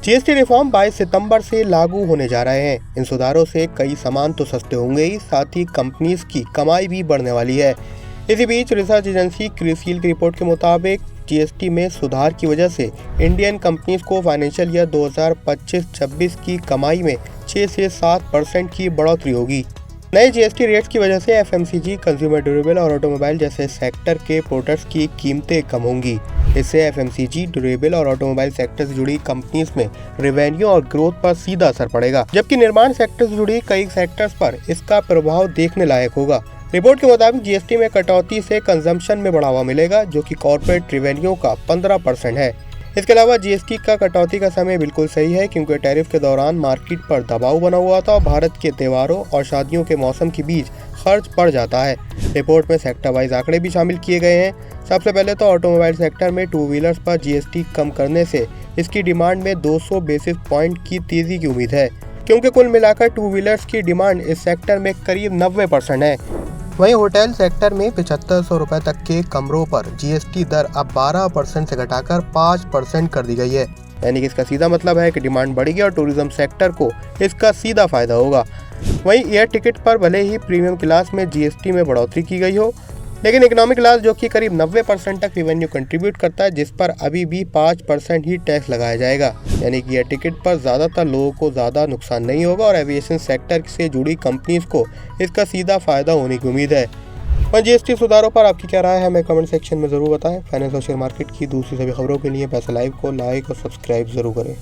GST reform 22 सितंबर से लागू होने जा रहे हैं। इन सुधारों से कई सामान तो सस्ते होंगे ही, साथ ही कंपनीज की कमाई भी बढ़ने वाली है। इसी बीच रिसर्च एजेंसी क्रिसिल की रिपोर्ट के मुताबिक जीएसटी में सुधार की वजह से इंडियन कंपनीज को फाइनेंशियल ईयर 2025-26 की कमाई में 6 से 7% की बढ़ोतरी होगी। नए जीएसटी रेट्स की वजह से एफएमसीजी, कंज्यूमर ड्यूरेबल और ऑटोमोबाइल जैसे सेक्टर के प्रोडक्ट्स की कीमतें कम होंगी। इससे एफएमसीजी, ड्यूरेबल और ऑटोमोबाइल सेक्टर से जुड़ी कंपनीज में रेवेन्यू और ग्रोथ पर सीधा असर पड़ेगा, जबकि निर्माण सेक्टर से जुड़ी कई सेक्टर्स पर इसका प्रभाव देखने लायक होगा। रिपोर्ट के मुताबिक जीएसटी में कटौती से कंजम्पशन में बढ़ावा मिलेगा, जो कि कॉर्पोरेट रेवेन्यू का 15% है। इसके अलावा जीएसटी का कटौती का समय बिल्कुल सही है, क्योंकि टैरिफ के दौरान मार्केट पर दबाव बना हुआ था और भारत के त्योहारों और शादियों के मौसम के बीच खर्च बढ़ जाता है। रिपोर्ट में सेक्टर वाइज आंकड़े भी शामिल किए गए हैं। सबसे पहले तो ऑटोमोबाइल सेक्टर में टू व्हीलर्स पर जीएसटी कम करने से इसकी डिमांड में 200 बेसिस पॉइंट की तेजी की उम्मीद है, क्योंकि कुल मिलाकर टू व्हीलर्स की डिमांड इस सेक्टर में करीब 90% है। वहीं होटल सेक्टर में 7500 रुपए तक के कमरों पर जीएसटी दर अब 12% से घटाकर 5% कर दी गई है। यानी कि इसका सीधा मतलब है कि डिमांड बढ़ेगी और टूरिज्म सेक्टर को इसका सीधा फायदा होगा। वहीं एयर टिकट पर भले ही प्रीमियम क्लास में जीएसटी में बढ़ोतरी की गई हो, लेकिन इकोनॉमिक क्लास, जो कि करीब 90% तक रेवेन्यू कंट्रीब्यूट करता है, जिस पर अभी भी 5% ही टैक्स लगाया जाएगा। यानी कि एयर टिकट पर ज़्यादातर लोगों को ज़्यादा नुकसान नहीं होगा और एविएशन सेक्टर से जुड़ी कंपनीज को इसका सीधा फायदा होने की उम्मीद है। और जीएसटी सुधारों पर आपकी क्या राय है, हमें कमेंट सेक्शन में ज़रूर बताएं। फाइनेंस और शेयर मार्केट की दूसरी सभी खबरों के लिए पैसा लाइव को लाइक और सब्सक्राइब जरूर करें।